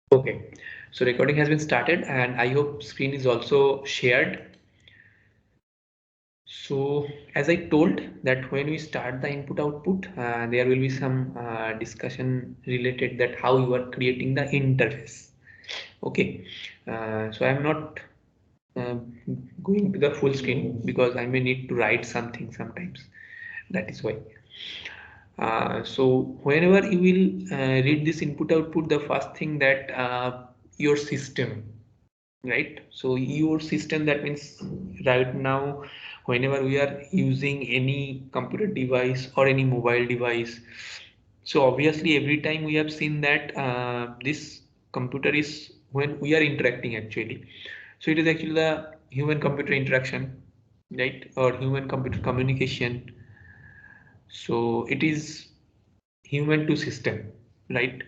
Okay, so recording has been started and I hope screen is also shared. So as I told that when we start the input output, there will be some discussion related that how you are creating the interface. Okay, so I'm not uh, going to the full screen because I may need to write something sometimes. That is why. So whenever you will read this input output, the first thing that your system, right? So your system, that means right now whenever we are using any computer device or any mobile device, so obviously every time we have seen that this computer is when we are interacting actually, so it is actually the human computer interaction, right, or human computer communication. So it is human to system, right?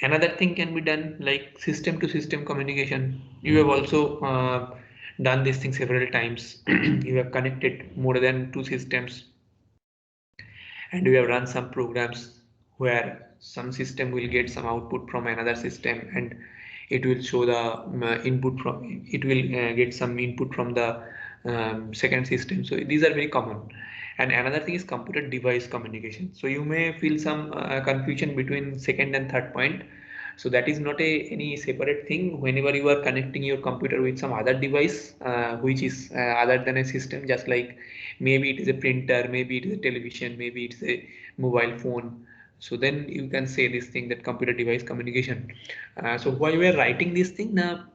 Another thing can be done like system to system communication. You have also done this thing several times. You have connected more than two systems and you have run some programs where some system will get some output from another system and it will show the input from it will get some input from the second system. So these are very common. And another thing is computer device communication. So you may feel some confusion between second and third point. So that is not any separate thing. Whenever you are connecting your computer with some other device which is other than a system, just like maybe it is a printer, maybe it is a television, maybe it's a mobile phone, so then you can say this thing that computer device communication. So while we are writing this thing now,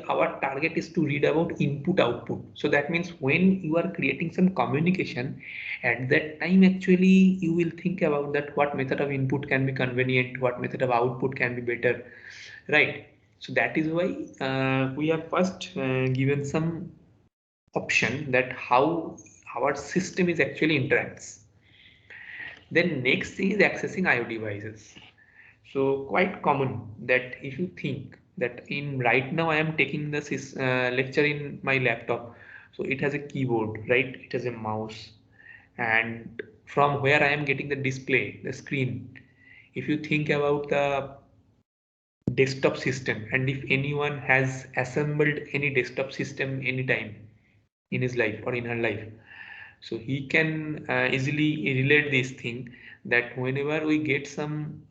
our target is to read about input output. So that means when you are creating some communication, at that time actually you will think about that what method of input can be convenient, what method of output can be better, right? So that is why we have first given some option that how our system is actually interacts. Then next thing is accessing IO devices. So quite common that if you think that in right now I am taking this lecture in my laptop, so it has a keyboard, right? It has a mouse, and from where I am getting the display, the screen. If you think about the desktop system, and if anyone has assembled any desktop system anytime in his life or in her life, so he can easily relate this thing that whenever we get some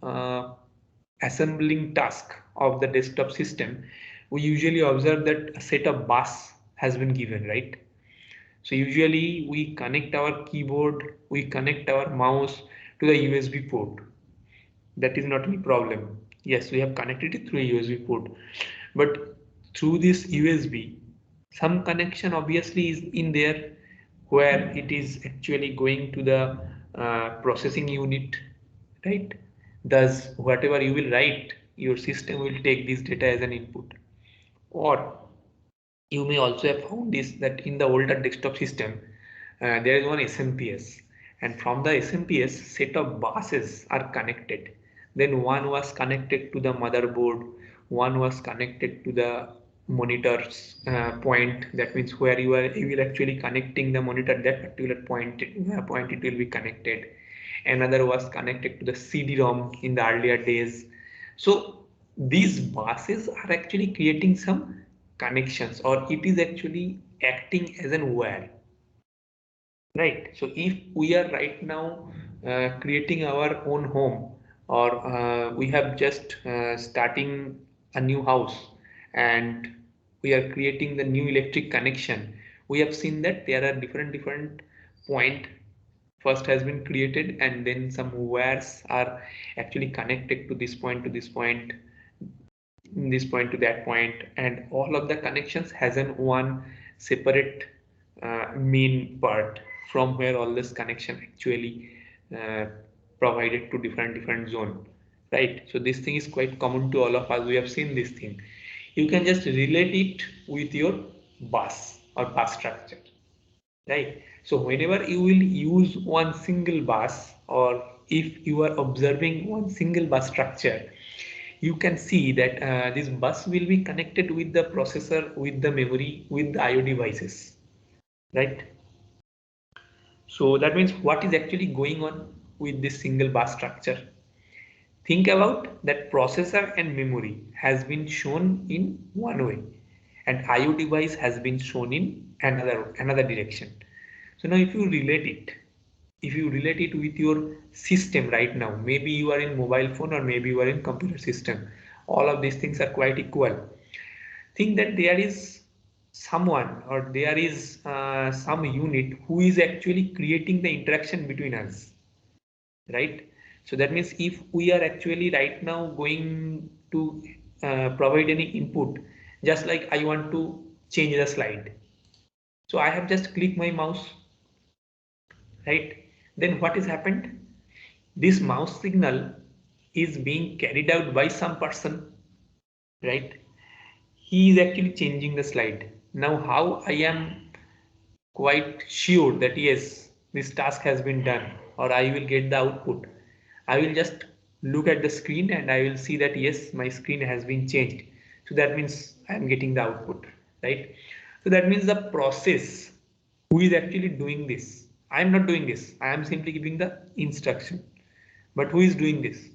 assembling task of the desktop system, we usually observe that a set of bus has been given, right? So usually we connect our keyboard, we connect our mouse to the USB port. That is not any problem. Yes, we have connected it through a USB port, but through this USB, some connection obviously is in there where it is actually going to the processing unit, right? Thus, whatever you will write, your system will take this data as an input. Or you may also have found this that in the older desktop system, there is one SMPS, and from the SMPS, set of buses are connected. Then one was connected to the motherboard, one was connected to the monitor's point. That means where you will actually connecting the monitor that particular point it will be connected. Another was connected to the CD-ROM in the earlier days. So these buses are actually creating some connections, or it is actually acting as an wire, right? So if we are right now creating our own home, or we have just starting a new house and we are creating the new electric connection, we have seen that there are different point first has been created and then some wires are actually connected to this point, this point to that point, and all of the connections has an one separate main part from where all this connection actually uh, provided to different zone, right? So this thing is quite common to all of us. We have seen this thing. You can just relate it with your bus or bus structure, right? So whenever you will use one single bus, or if you are observing one single bus structure, you can see that this bus will be connected with the processor, with the memory, with the IO devices, right? So that means what is actually going on with this single bus structure? Think about that processor and memory has been shown in one way and IO device has been shown in another direction. So now if you relate it with your system right now, maybe you are in mobile phone or maybe you are in computer system. All of these things are quite equal. Think that there is someone or there is some unit who is actually creating the interaction between us, right? So that means if we are actually right now going to provide any input, just like I want to change the slide. So I have just clicked my mouse, right? Then what has happened? This mouse signal is being carried out by some person, right? He is actually changing the slide. Now how I am quite sure that yes, this task has been done or I will get the output? I will just look at the screen and I will see that yes, my screen has been changed. So that means I am getting the output, right? So that means the process who is actually doing this. I am not doing this. I am simply giving the instruction. But who is doing this?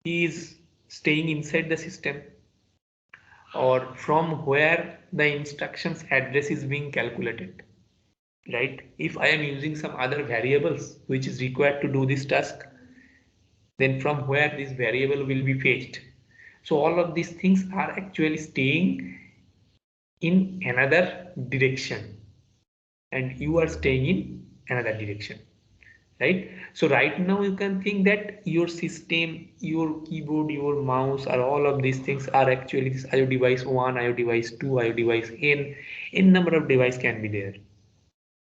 He is staying inside the system or from where the instructions address is being calculated, right? If I am using some other variables which is required to do this task, then from where this variable will be fetched. So all of these things are actually staying in another direction and you are staying in another direction, right? So right now you can think that your system, your keyboard, your mouse, or all of these things are actually this IO device 1, IO device 2, IO device n number of device can be there,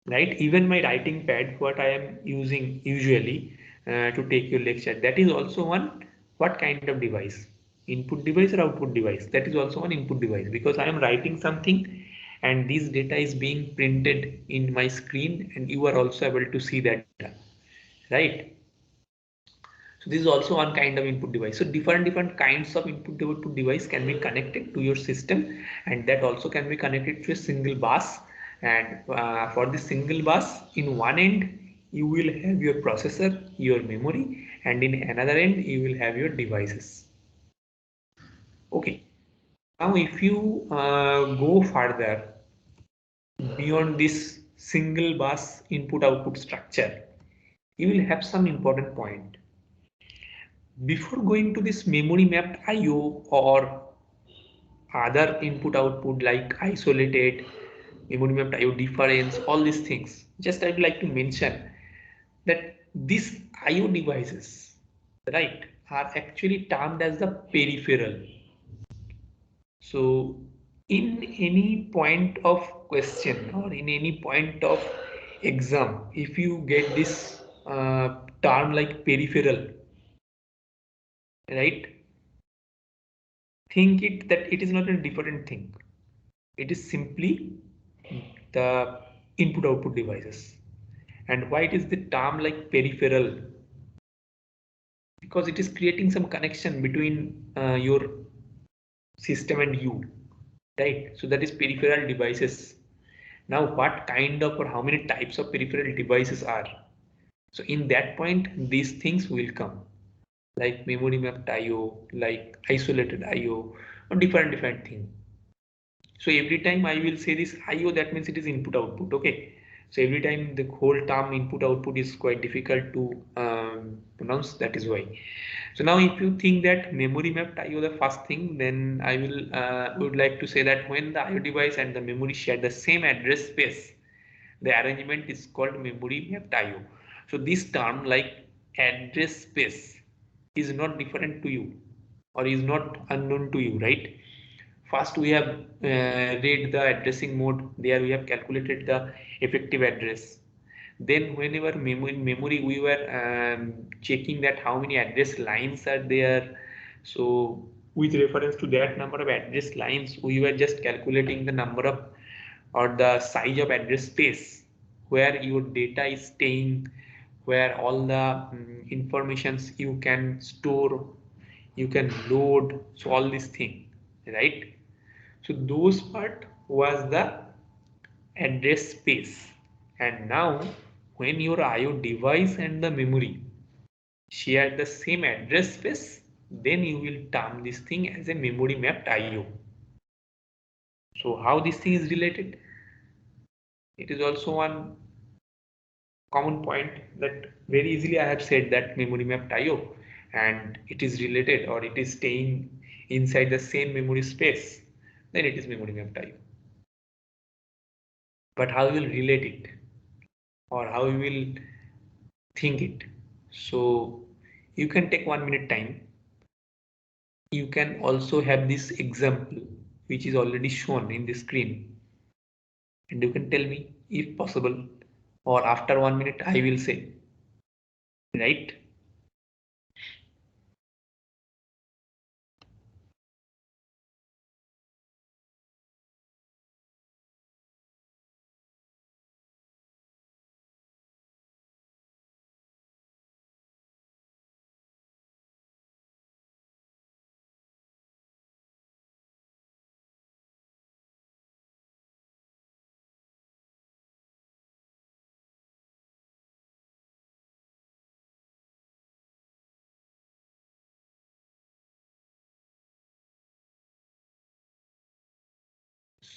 right? Even my writing pad, what I am using usually to take your lecture, that is also one what kind of device? Input device or output device? That is also an input device because I am writing something and this data is being printed in my screen and you are also able to see that data, right? So this is also one kind of input device. So different kinds of input output device can be connected to your system, and that also can be connected to a single bus. And for the single bus, in one end you will have your processor, your memory, and in another end you will have your devices. Okay. Now if you go further beyond this single bus input output structure, you will have some important point. Before going to this memory mapped IO or other input output like isolated, memory mapped IO difference, all these things, just I'd like to mention that these IO devices, right, are actually termed as the peripheral. So in any point of question or in any point of exam, if you get this term like peripheral, right, think it that it is not a different thing. It is simply the input output devices. And why it is the term like peripheral? Because it is creating some connection between your system and you, right? So that is peripheral devices. Now, what kind of or how many types of peripheral devices are? So in that point, these things will come like memory mapped IO, like isolated IO, or different thing. So every time I will say this IO, that means it is input output. Okay. So every time the whole term input output is quite difficult to pronounce. That is why. So now if you think that memory mapped IO the first thing, then I will would like to say that when the IO device and the memory share the same address space, the arrangement is called memory mapped IO. So this term like address space is not different to you or is not unknown to you, right? First, we have read the addressing mode. There we have calculated the effective address. Then whenever in memory we were checking that how many address lines are there. So with reference to that number of address lines, we were just calculating the number of or the size of address space where your data is staying, where all the informations you can store, you can load, so all these things, right? So those part was the address space. And now when your IO device and the memory share the same address space, then you will term this thing as a memory mapped IO. So how this thing is related? It is also one common point that very easily I have said that memory mapped IO, and it is related or it is staying inside the same memory space, then it is memory mapped IO. But how you will relate it or how you will think it? So you can take 1 minute time. You can also have this example which is already shown in the screen, and you can tell me if possible, or after 1 minute I will say, right?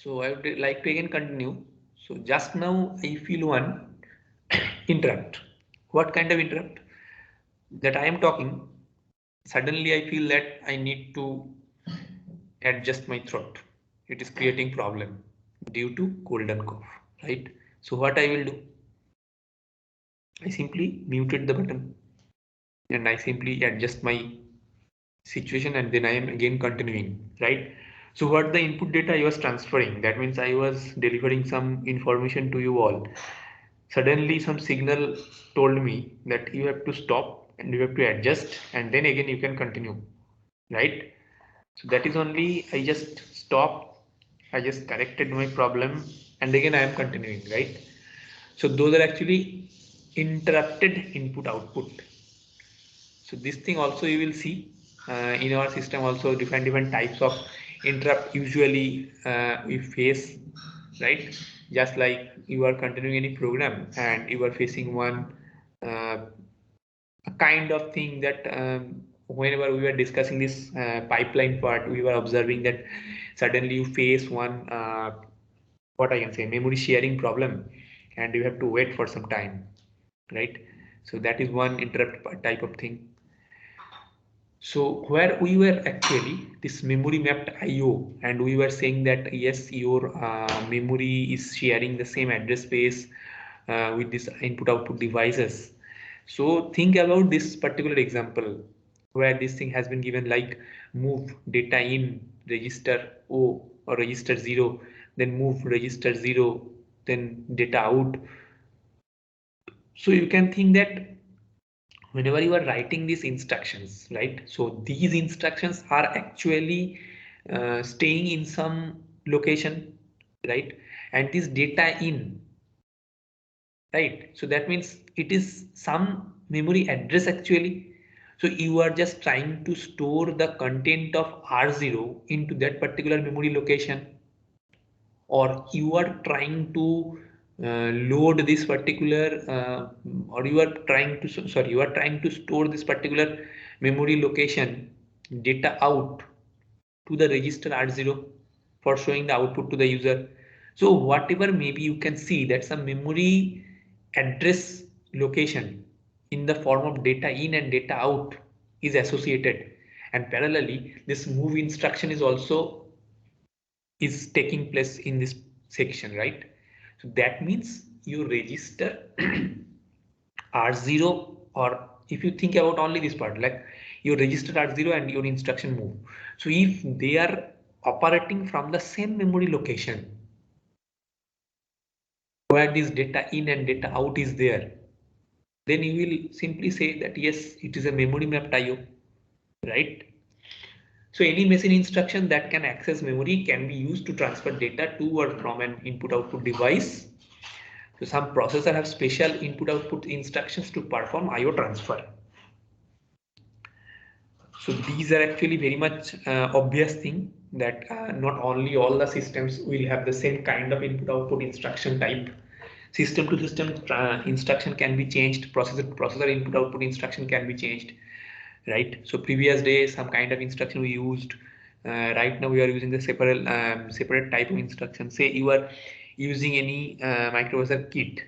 So I would like to again continue. So just now I feel one interrupt. What kind of interrupt? That I am talking. Suddenly I feel that I need to adjust my throat. It is creating problem due to cold and cough, right? So what I will do? I simply muted the button and I simply adjust my situation, and then I am again continuing, right? So what the input data I was transferring, that means I was delivering some information to you all. Suddenly some signal told me that you have to stop and you have to adjust, and then again you can continue, right? So that is only I just stopped, I just corrected my problem, and again I am continuing, right? So those are actually interrupted input output. So this thing also you will see in our system also different types of interrupt usually we face, right? Just like you are continuing any program and you are facing one uh, a kind of thing that whenever we were discussing this pipeline part, we were observing that suddenly you face one what I can say memory sharing problem, and you have to wait for some time, right? So that is one interrupt type of thing. So where we were actually this memory mapped IO, and we were saying that yes, your memory is sharing the same address space with this input output devices. So think about this particular example where this thing has been given like move data in register O or register 0, then move register 0, then data out. So you can think that whenever you are writing these instructions, right? So these instructions are actually staying in some location, right? And this data in, right? So that means it is some memory address actually. So you are just trying to store the content of R0 into that particular memory location, or you are trying to load this particular or you are trying to sorry you are trying to store this particular memory location data out to the register R0 for showing the output to the user. So whatever maybe you can see that some memory address location in the form of data in and data out is associated, and parallelly this move instruction is also is taking place in this section, right? So that means you register R0, or if you think about only this part, like you register R0 and your instruction move. So if they are operating from the same memory location where this data in and data out is there, then you will simply say that yes, it is a memory mapped IO, right? So any machine instruction that can access memory can be used to transfer data to or from an input output device. So some processor have special input output instructions to perform IO transfer. So these are actually very much obvious thing that not only all the systems will have the same kind of input output instruction type. System to system instruction can be changed, processor to processor input output instruction can be changed, right? So previous day some kind of instruction we used, right now we are using the separate type of instruction. Say you are using any microprocessor kit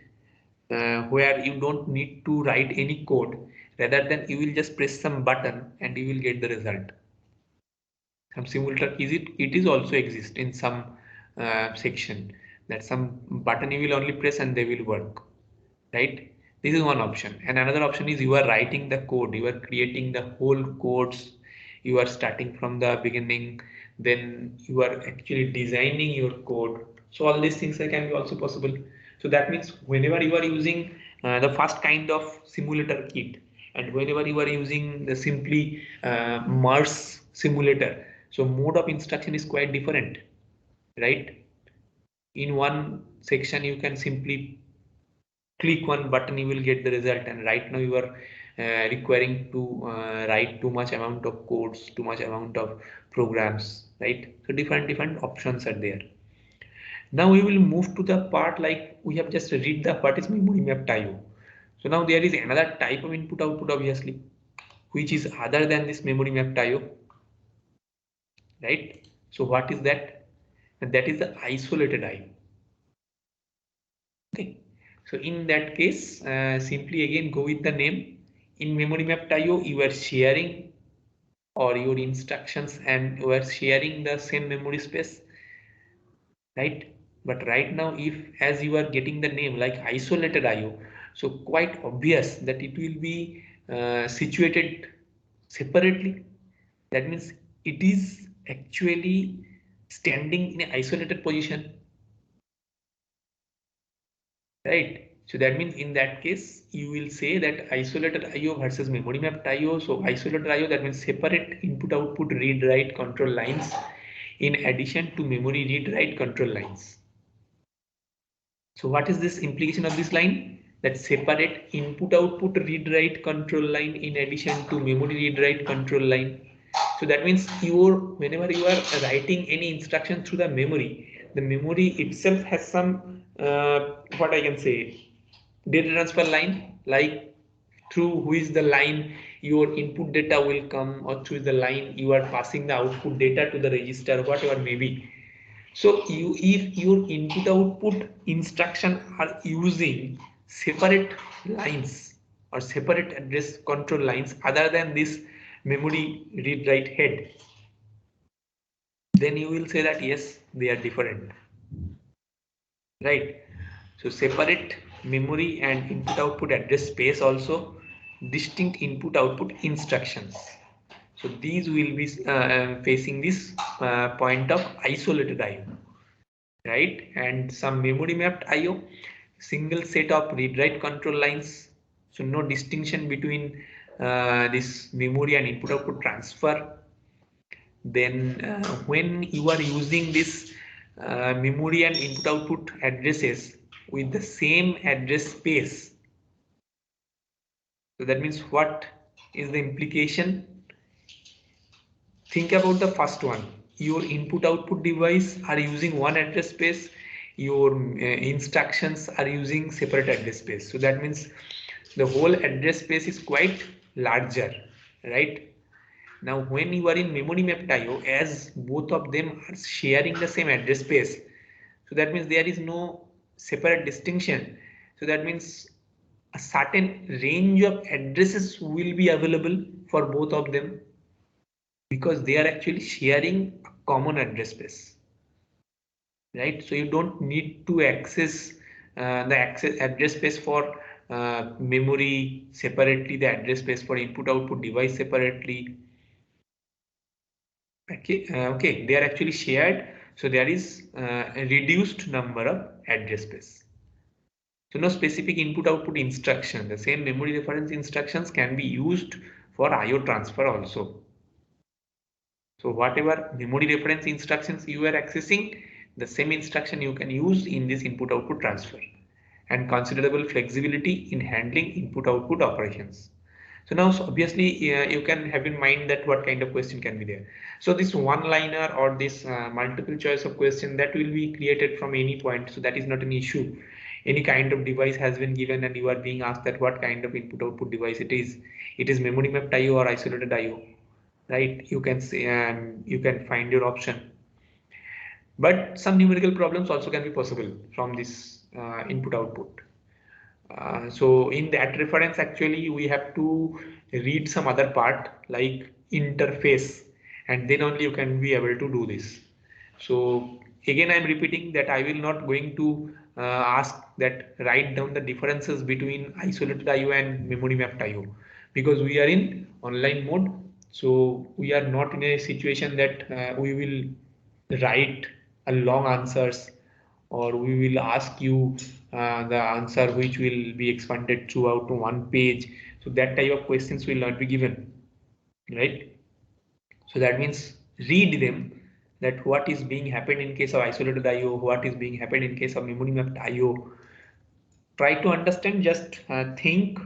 where you don't need to write any code, rather than you will just press some button and you will get the result. Some simulator it is also exist in some section, that some button you will only press and they will work, right? This is one option. And another option is you are writing the code, you are creating the whole codes, you are starting from the beginning, then you are actually designing your code. So all these things can be also possible. So that means whenever you are using the first kind of simulator kit, and whenever you are using the simply Mars simulator, so mode of instruction is quite different, right? In one section you can simply click one button, you will get the result, and right now you are requiring to write too much amount of codes, too much amount of programs, right? So different options are there. Now we will move to the part like we have just read the what is memory mapped IO. So now there is another type of input output obviously, which is other than this memory mapped IO, right? So what is that? And that is the isolated IO. Okay, so in that case, simply again go with the name. In memory mapped IO, you are sharing or your instructions and you are sharing the same memory space, right? But right now, if as you are getting the name like isolated IO, so quite obvious that it will be situated separately. That means it is actually standing in an isolated position, right? So that means in that case, you will say that isolated IO versus memory mapped IO. So isolated IO, that means separate input output read write control lines in addition to memory read write control lines. So what is this implication of this line? That separate input output read write control line in addition to memory read write control line. So that means whenever you are writing any instruction through the memory itself has some what I can say data transfer line, like through which the line your input data will come, or through the line you are passing the output data to the register, whatever may be. So if your input output instruction are using separate lines or separate address control lines other than this memory read write head, then you will say that yes, they are different, right? So separate memory and input output address space, also distinct input output instructions. So these will be facing this point of isolated IO, right? And some memory mapped IO, single set of read write control lines. So no distinction between this memory and input output transfer. Then when you are using this memory and input output addresses with the same address space, so that means what is the implication? Think about the first one. Your input output device are using one address space, your instructions are using separate address space. So that means the whole address space is quite larger, right? Now when you are in memory mapped IO, as both of them are sharing the same address space, so that means there is no separate distinction. So that means a certain range of addresses will be available for both of them, because they are actually sharing a common address space, right? So you don't need to access the address space for memory separately, the address space for input output device separately. Okay, okay, they are actually shared, so there is a reduced number of address space. So no specific input output instruction, the same memory reference instructions can be used for IO transfer also. So whatever memory reference instructions you are accessing, the same instruction you can use in this input output transfer, and considerable flexibility in handling input output operations. So now so obviously you can have in mind that what kind of question can be there. So this one liner or this multiple choice of question that will be created from any point. So that is not an issue. any kind of device has been given and you are being asked that what kind of input output device it is. It is memory mapped IO or isolated IO, right? You can say and you can find your option. But some numerical problems also can be possible from this input output. So in that reference, actually, we have to read some other part like interface, and then only you can be able to do this. So again, I'm repeating that I will not going to ask that write down the differences between isolated IO and memory mapped IO, because we are in online mode. So we are not in a situation that we will write a long answers, or we will ask you the answer which will be expanded throughout to one page. So that type of questions will not be given, right? So that means read them, that what is being happened in case of isolated IO, what is being happened in case of memory mapped IO. Try to understand, just think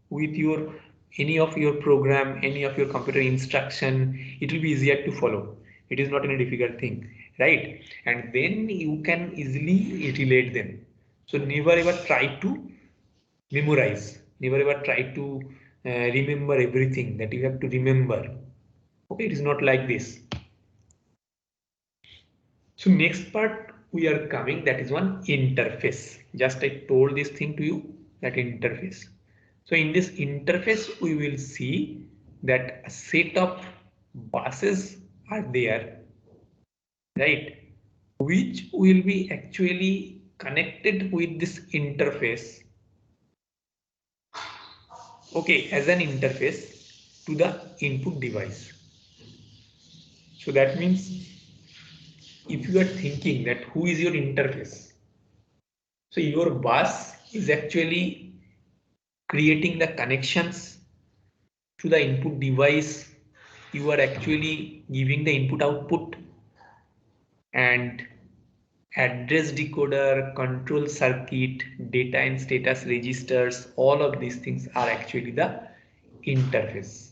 with your any of your program, any of your computer instruction, it will be easier to follow. It is not any difficult thing, right? And then you can easily relate them. So never ever try to memorize, never ever try to remember everything that you have to remember. Okay, it is not like this. So next part we are coming, that is one interface. Just I told this thing to you, that interface. So in this interface we will see that a set of buses are there, right? Which will be actually connected with this interface, okay, as an interface to the input device. So that means if you are thinking that who is your interface, so your bus is actually creating the connections to the input device. You are actually giving the input output, and address decoder, control circuit, data and status registers, all of these things are actually the interface,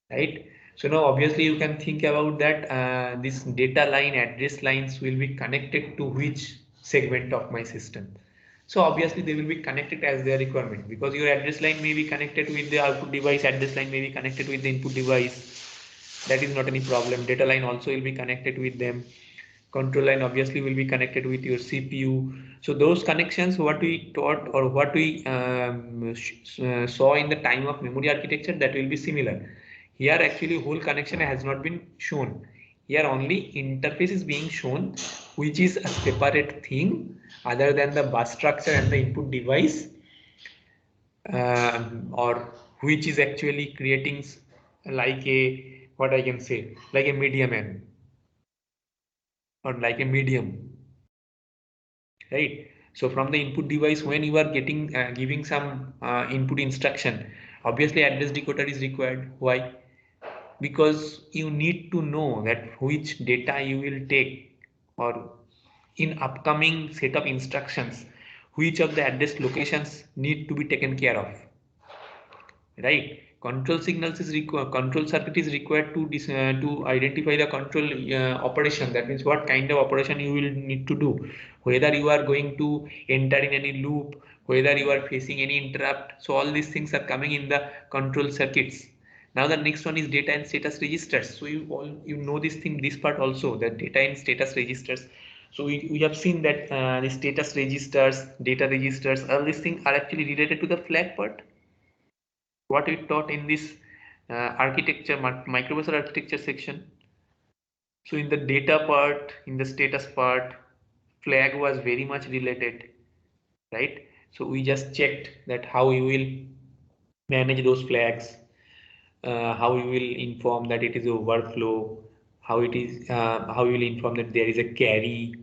right? So now obviously you can think about that this data line, address lines will be connected to which segment of my system. So obviously they will be connected as their requirement, because your address line may be connected with the output device, address line may be connected with the input device. That is not any problem. Data line also will be connected with them. Control line obviously will be connected with your CPU. So those connections, what we taught or what we saw in the time of memory architecture, that will be similar. Here actually whole connection has not been shown. Here only interface is being shown, which is a separate thing other than the bus structure and the input device, or which is actually creating like a, what I can say, like a medium or like a medium, right? So from the input device, when you are getting giving some input instruction, obviously address decoder is required. Why? Because you need to know that which data you will take, or in upcoming set of instructions, which of the address locations need to be taken care of, right? Control signals is required, control circuit is required to identify the control operation. That means what kind of operation you will need to do, whether you are going to enter in any loop, whether you are facing any interrupt. So all these things are coming in the control circuits. Now the next one is data and status registers. So you know this thing, this part also, that data and status registers. So we have seen that the status registers, data registers, all these things are actually related to the flag part, what we taught in this architecture, microprocessor architecture section. So in the data part, in the status part, flag was very much related, right? So we just checked that how you will manage those flags, how you will inform that it is overflow, how it is, how you will inform that there is a carry,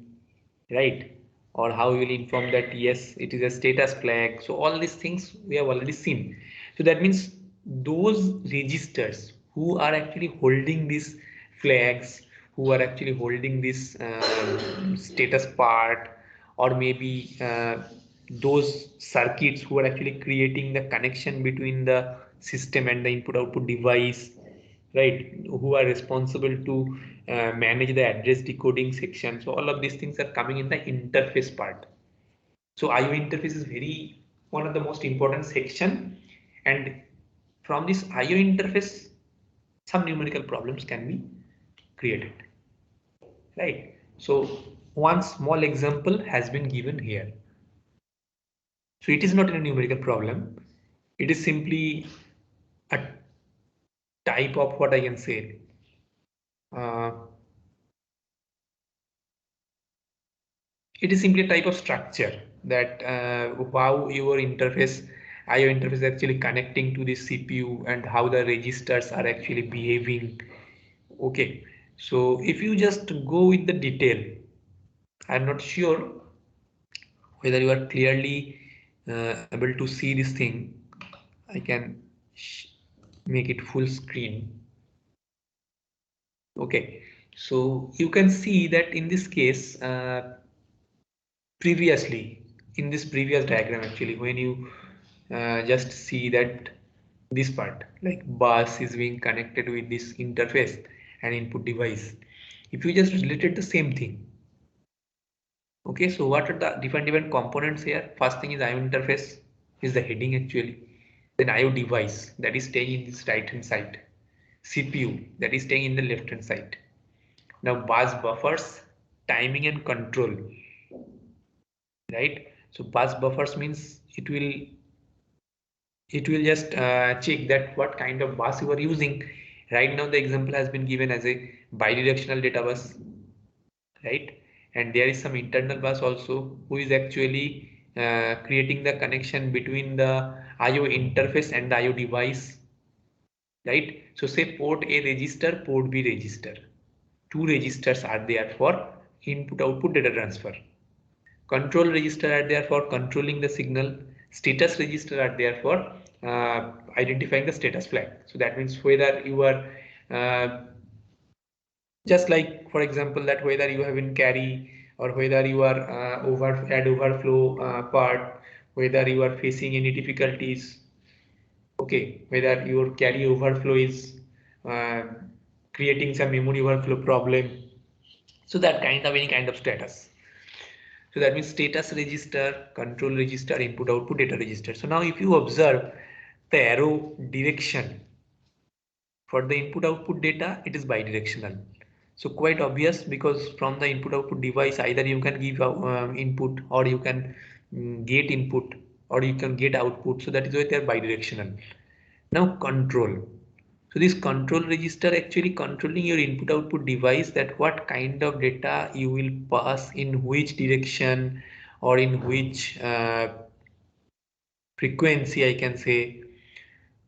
right? Or how you will inform that yes, it is a status flag. So all these things we have already seen. So that means those registers who are actually holding these flags, who are actually holding this status part, or maybe those circuits who are actually creating the connection between the system and the input output device, right, who are responsible to manage the address decoding section. So all of these things are coming in the interface part. So IO interface is one of the most important section, and from this IO interface, some numerical problems can be created, right? So one small example has been given here. So it is not a numerical problem. It is simply a type of what I can say. Uh, it is simply a type of structure that how your interface, IO interface is actually connecting to the CPU and how the registers are actually behaving. Okay, so if you just go with the detail, I'm not sure whether you are clearly able to see this thing. I can make it full screen. Okay, so you can see that in this case, previously, in this previous diagram, actually, when you just see that this part, like bus is being connected with this interface and input device. If you just related the same thing, okay, so what are the different components here? First thing is IO interface is the heading actually. Then IO device that is staying in this right hand side. CPU that is staying in the left hand side. Now bus buffers, timing and control, right? So bus buffers means it will just check that what kind of bus you are using. Right now the example has been given as a bidirectional data bus, right? And there is some internal bus also who is actually creating the connection between the IO interface and the IO device, right? So say port A register, port B register. Two registers are there for input output data transfer. Control register are there for controlling the signal. Status register are there for identifying the status flag. So that means whether you are uh, just like, for example, that whether you have in carry or whether you are add overflow part, whether you are facing any difficulties, okay, whether your carry overflow is uh, creating some memory overflow problem. So that kind of any kind of status. So that means status register, control register, input output data register. So now if you observe the arrow direction for the input output data, it is bidirectional. So quite obvious, because from the input output device either you can give input or you can get input or you can get output. So that is why they are bidirectional. Now control. So this control register actually controlling your input output device, that what kind of data you will pass in which direction or in which frequency I can say,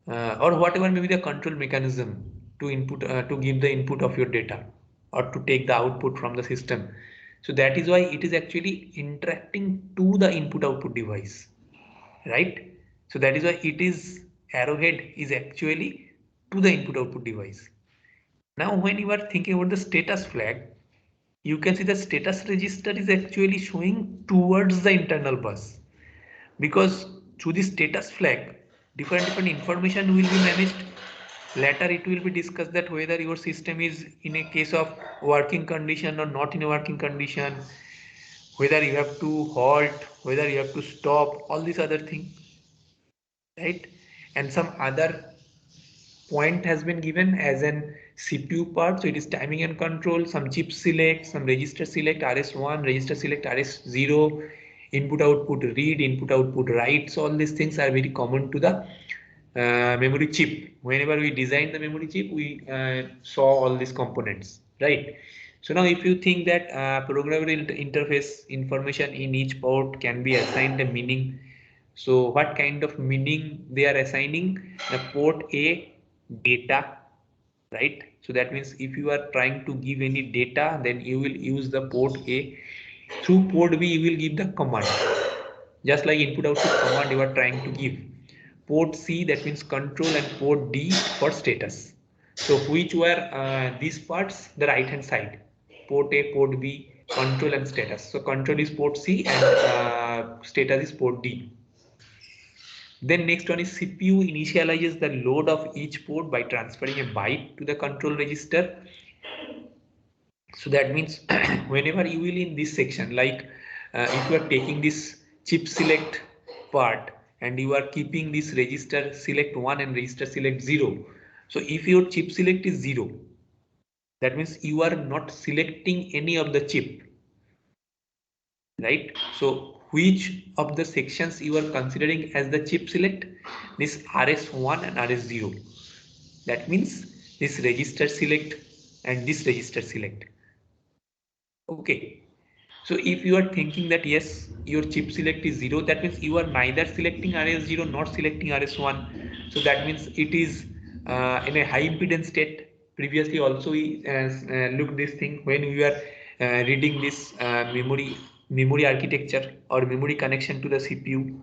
or whatever may be the control mechanism to input to give the input of your data or to take the output from the system. So that is why it is actually interacting to the input output device, right? So that is why it is arrowhead is actually to the input output device. Now when you are thinking about the status flag, you can see the status register is actually showing towards the internal bus, because through the status flag different information will be managed. Later it will be discussed that whether your system is in a case of working condition or not in a working condition, whether you have to halt, whether you have to stop, all these other things, right? And some other point has been given as an CPU part, so it is timing and control, some chip select, some register select, RS1, register select, RS0, input output read, input output write. So all these things are very common to the memory chip. Whenever we design the memory chip, we saw all these components, right? So now if you think that programmable interface information in each port can be assigned a meaning, so what kind of meaning they are assigning? The port A data, right? So that means if you are trying to give any data, then you will use the port A. Through port B, you will give the command. Just like input output command you are trying to give. Port C, that means control, and port D for status. So which were these parts? The right hand side. Port A, port B, control and status. So control is port C and status is port D. Then next one is CPU initializes the load of each port by transferring a byte to the control register. So that means whenever you will in this section, like if you are taking this chip select part and you are keeping this register select 1 and register select 0. So if your chip select is 0, that means you are not selecting any of the chip, right? So which of the sections you are considering as the chip select? This RS1 and RS0. That means this register select and this register select. Okay. So if you are thinking that yes, your chip select is 0, that means you are neither selecting RS0 nor selecting RS1. So that means it is in a high impedance state. Previously also we looked this thing when we are reading this memory architecture or memory connection to the CPU.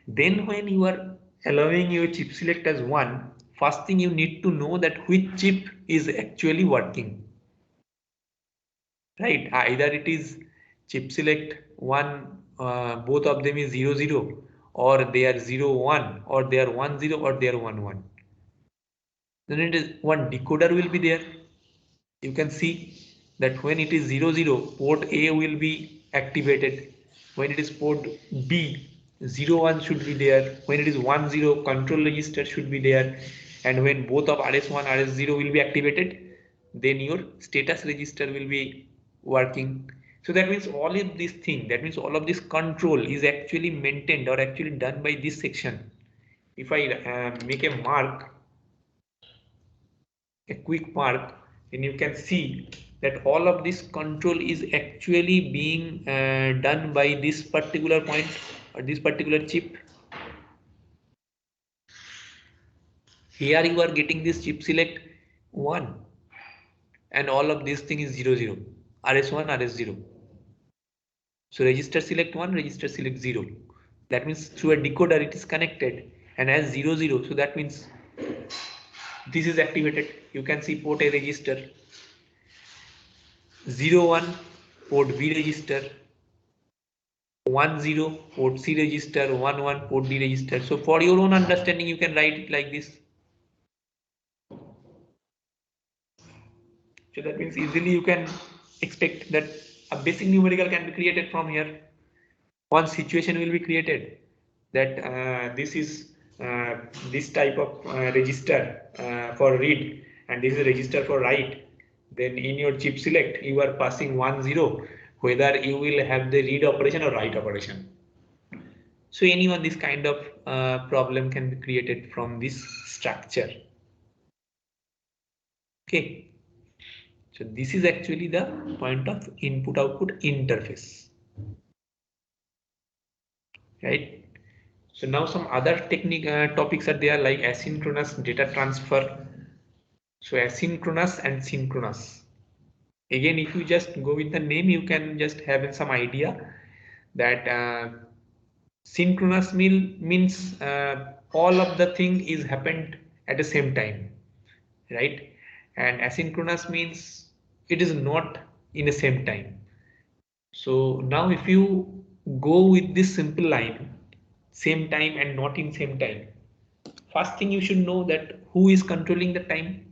Then when you are allowing your chip select as 1, first thing you need to know that which chip is actually working. Right, either it is chip select 1, both of them is 0 0, or they are 0 1, or they are 1 0, or they are 1 1. Then it is one decoder will be there. You can see that when it is 0 0, port A will be activated. When it is port B, 0 1 should be there. When it is 1 0, control register should be there. And when both of RS1 RS0 will be activated, then your status register will be working. So that means all of this thing, that means all of this control is actually maintained or actually done by this section. If I make a mark, a quick mark, then you can see that all of this control is actually being done by this particular point or this particular chip. Here you are getting this chip select 1 and all of this thing is 0 0, RS1 RS0. So register select 1, register select 0. That means through a decoder it is connected and as 0 0, so that means this is activated. You can see port A register 0 1, port B register 1 0, port C register 1 1, port D register. So for your own understanding you can write it like this. So that means easily you can expect that a basic numerical can be created from here. One situation will be created that this is this type of register for read and this is register for write. Then in your chip select you are passing 1 0 whether you will have the read operation or write operation. So anyone this kind of problem can be created from this structure. Okay. So this is actually the point of input output interface. Right. So now some other technique topics are there like asynchronous data transfer. So asynchronous and synchronous. Again, if you just go with the name, you can just have some idea that synchronous means all of the thing is happened at the same time, right? And asynchronous means it is not in the same time. So now if you go with this simple line, same time and not in same time, first thing you should know that who is controlling the time.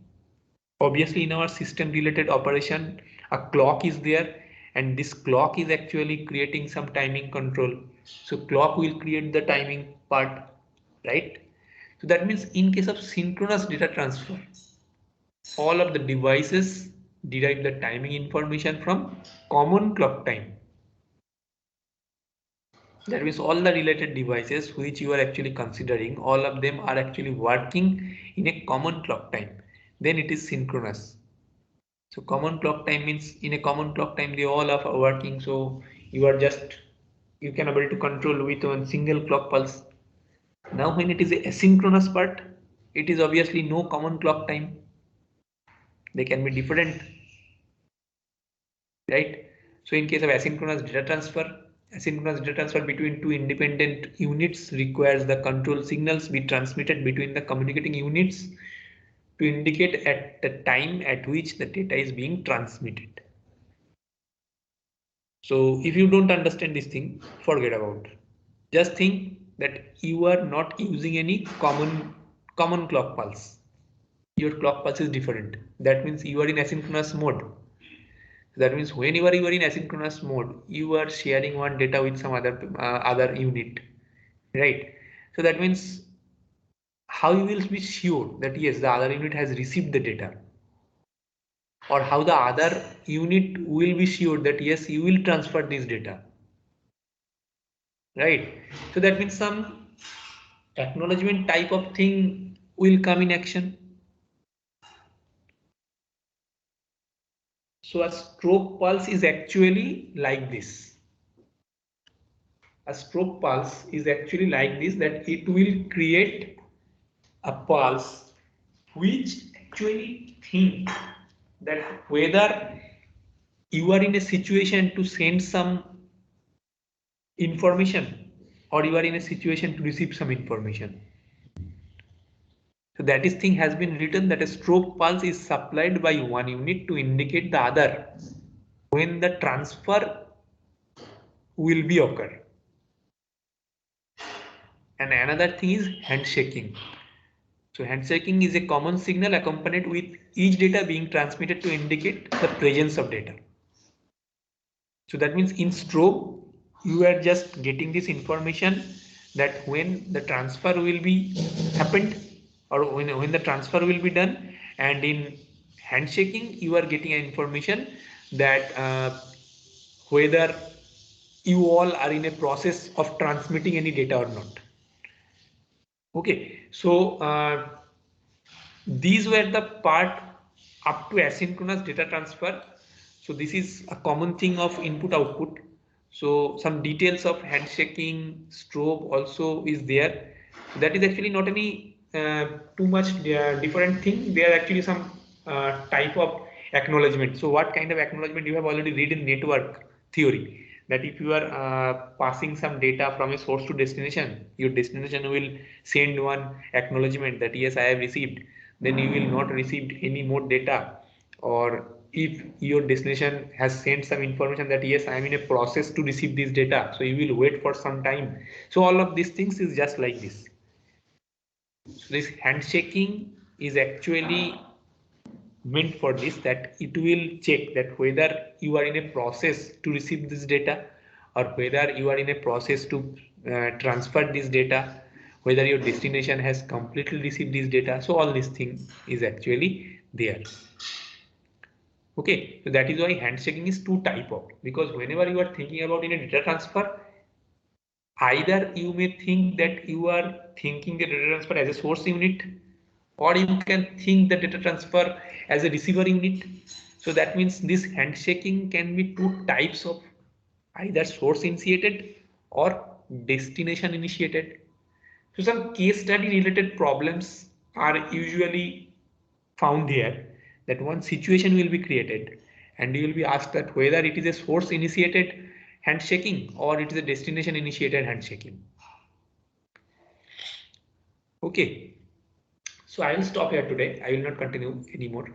Obviously in our system related operation, a clock is there and this clock is actually creating some timing control. So clock will create the timing part, right? So that means in case of synchronous data transfer, all of the devices derive the timing information from common clock time. That means all the related devices which you are actually considering, all of them are actually working in a common clock time. Then it is synchronous. So common clock time means in a common clock time they all are working. So you can able to control with one single clock pulse. Now when it is a asynchronous part, it is obviously no common clock time. They can be different, right? So in case of asynchronous data transfer between two independent units requires the control signals be transmitted between the communicating units to indicate at the time at which the data is being transmitted. So if you don't understand this thing, forget about it. Just think that you are not using any common clock pulse. Your clock pulse is different. That means you are in asynchronous mode. That means whenever you are in asynchronous mode, you are sharing one data with some other unit, right? So that means how you will be sure that yes, the other unit has received the data, or how the other unit will be sure that yes, you will transfer this data, right? So that means some acknowledgement type of thing will come in action. So a stroke pulse is actually like this. A stroke pulse is actually like this, that it will create a pulse which actually think that whether you are in a situation to send some information or you are in a situation to receive some information. So that is thing has been written that a stroke pulse is supplied by one unit to indicate the other when the transfer will be occur. And another thing is handshaking. So handshaking is a common signal accompanied with each data being transmitted to indicate the presence of data. So that means in stroke, you are just getting this information that when the transfer will be happened or when the transfer will be done, and in handshaking, you are getting an information that whether you all are in a process of transmitting any data or not. Okay, so these were the part up to asynchronous data transfer. So this is a common thing of input output. So some details of handshaking, strobe also is there. That is actually not any too much different thing. There are actually some type of acknowledgement. So what kind of acknowledgement you have already read in network theory, that if you are passing some data from a source to destination, your destination will send one acknowledgement that yes, I have received, then you will not receive any more data. Or if your destination has sent some information that yes, I am in a process to receive this data, so you will wait for some time. So all of these things is just like this. So this handshaking is actually meant for this, that it will check that whether you are in a process to receive this data or whether you are in a process to transfer this data, whether your destination has completely received this data. So all these things is actually there. Okay, so that is why handshaking is two type of, because whenever you are thinking about in a data transfer, either you may think that you are thinking the data transfer as a source unit, or you can think the data transfer as a receiver unit. So that means this handshaking can be two types of, either source initiated or destination initiated. So some case study related problems are usually found here, that one situation will be created and you will be asked that whether it is a source initiated handshaking or it is a destination initiated handshaking. Okay, so I will stop here today. I will not continue anymore.